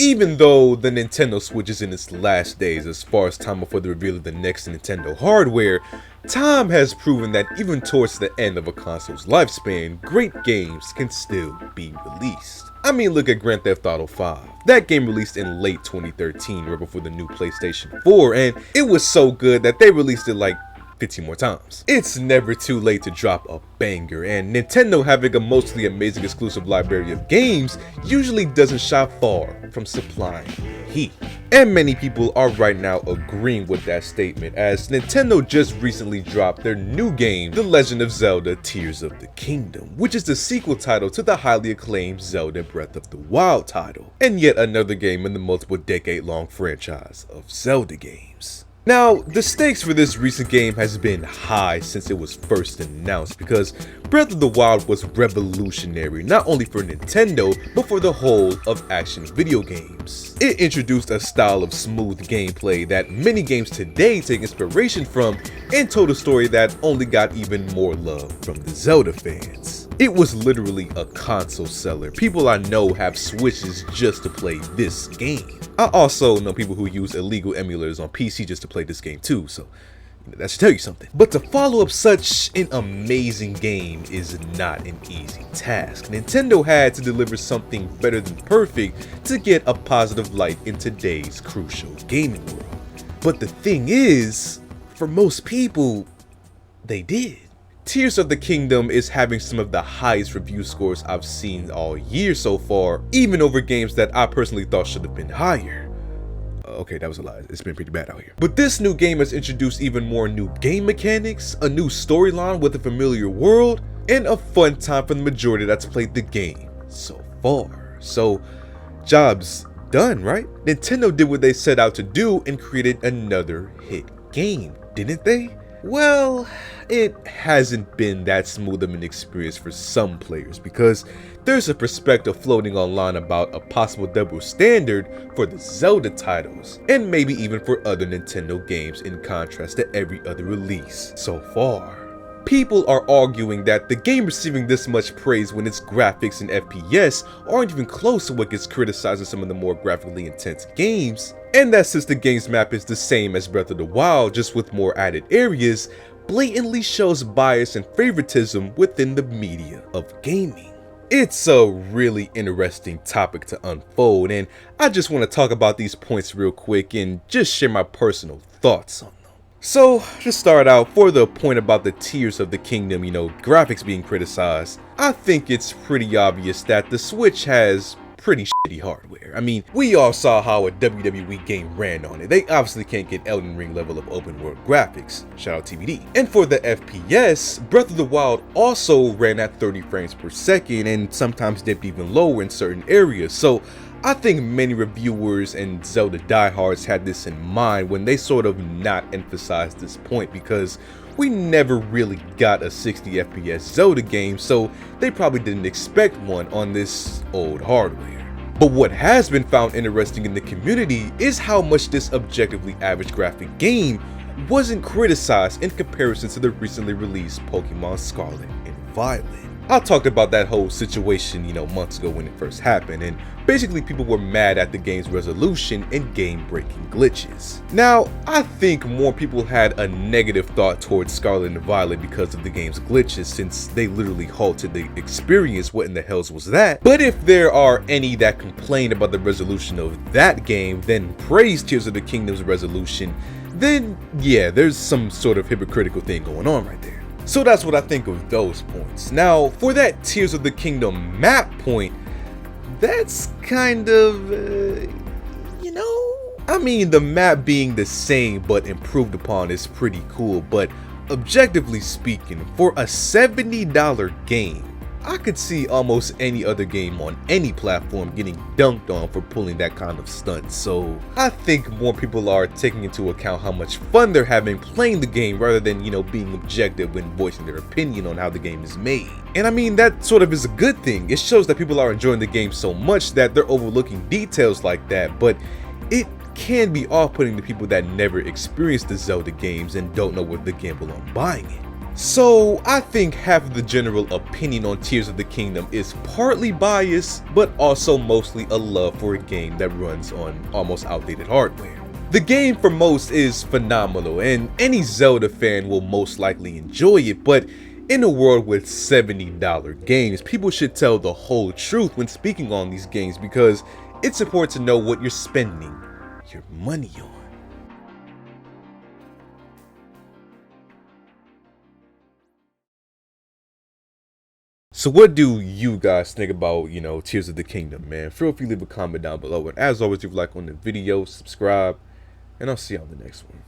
Even though the Nintendo Switch is in its last days as far as time before the reveal of the next Nintendo hardware, time has proven that even towards the end of a console's lifespan, great games can still be released. I mean, look at Grand Theft Auto 5. That game released in late 2013, right before the new PlayStation 4, and it was so good that they released it like 15 more times. It's never too late to drop a banger, and Nintendo having a mostly amazing exclusive library of games usually doesn't shy far from supplying heat. And many people are right now agreeing with that statement, as Nintendo just recently dropped their new game, The Legend of Zelda Tears of the Kingdom, which is the sequel title to the highly acclaimed Zelda Breath of the Wild title, and yet another game in the multiple decade-long franchise of Zelda games. Now, the stakes for this recent game has been high since it was first announced, because Breath of the Wild was revolutionary not only for Nintendo, but for the whole of action video games. It introduced a style of smooth gameplay that many games today take inspiration from, and told a story that only got even more love from the Zelda fans. It was literally a console seller. People I know have Switches just to play this game. I also know people who use illegal emulators on PC just to play this game too, so that should tell you something. But to follow up such an amazing game is not an easy task. Nintendo had to deliver something better than perfect to get a positive light in today's crucial gaming world. But the thing is, for most people, they did. Tears of the Kingdom is having some of the highest review scores I've seen all year so far, even over games that I personally thought should have been higher. Okay, that was a lie. It's been pretty bad out here. But this new game has introduced even more new game mechanics, a new storyline with a familiar world, and a fun time for the majority that's played the game so far. So, job's done, right? Nintendo did what they set out to do and created another hit game, didn't they? Well, it hasn't been that smooth of an experience for some players, because there's a perspective floating online about a possible double standard for the Zelda titles, and maybe even for other Nintendo games in contrast to every other release so far. People are arguing that the game receiving this much praise when its graphics and FPS aren't even close to what gets criticized in some of the more graphically intense games, and that since the game's map is the same as Breath of the Wild, just with more added areas, blatantly shows bias and favoritism within the media of gaming. It's a really interesting topic to unfold, and I just want to talk about these points real quick and just share my personal thoughts on them. So, to start out, for the point about the Tears of the Kingdom, graphics being criticized, I think it's pretty obvious that the Switch has pretty shitty hardware. I mean, we all saw how a WWE game ran on it. They obviously can't get Elden Ring level of open world graphics. Shout out TBD. And for the FPS, Breath of the Wild also ran at 30 frames per second and sometimes dipped even lower in certain areas. So I think many reviewers and Zelda diehards had this in mind when they sort of not emphasized this point, because we never really got a 60 FPS Zelda game, so they probably didn't expect one on this old hardware. But what has been found interesting in the community is how much this objectively average graphic game wasn't criticized in comparison to the recently released Pokemon Scarlet and Violet. I talked about that whole situation, months ago when it first happened, and basically people were mad at the game's resolution and game-breaking glitches. Now, I think more people had a negative thought towards Scarlet and Violet because of the game's glitches, since they literally halted the experience. What in the hells was that? But if there are any that complain about the resolution of that game, then praise Tears of the Kingdom's resolution, then yeah, there's some sort of hypocritical thing going on right there. So that's what I think of those points. Now, for that Tears of the Kingdom map point, that's kind of, I mean, the map being the same but improved upon is pretty cool, but objectively speaking, for a $70 game, I could see almost any other game on any platform getting dunked on for pulling that kind of stunt. So I think more people are taking into account how much fun they're having playing the game rather than, being objective when voicing their opinion on how the game is made. And I mean, that sort of is a good thing. It shows that people are enjoying the game so much that they're overlooking details like that, but it can be off-putting to people that never experienced the Zelda games and don't know worth the gamble on buying it. So I think half of the general opinion on Tears of the Kingdom is partly biased, but also mostly a love for a game that runs on almost outdated hardware. The game for most is phenomenal, and any Zelda fan will most likely enjoy it, but in a world with $70 games, people should tell the whole truth when speaking on these games because it's important to know what you're spending your money on. So what do you guys think about, Tears of the Kingdom, man? Feel free to leave a comment down below. And as always, leave a like on the video, subscribe, and I'll see you on the next one.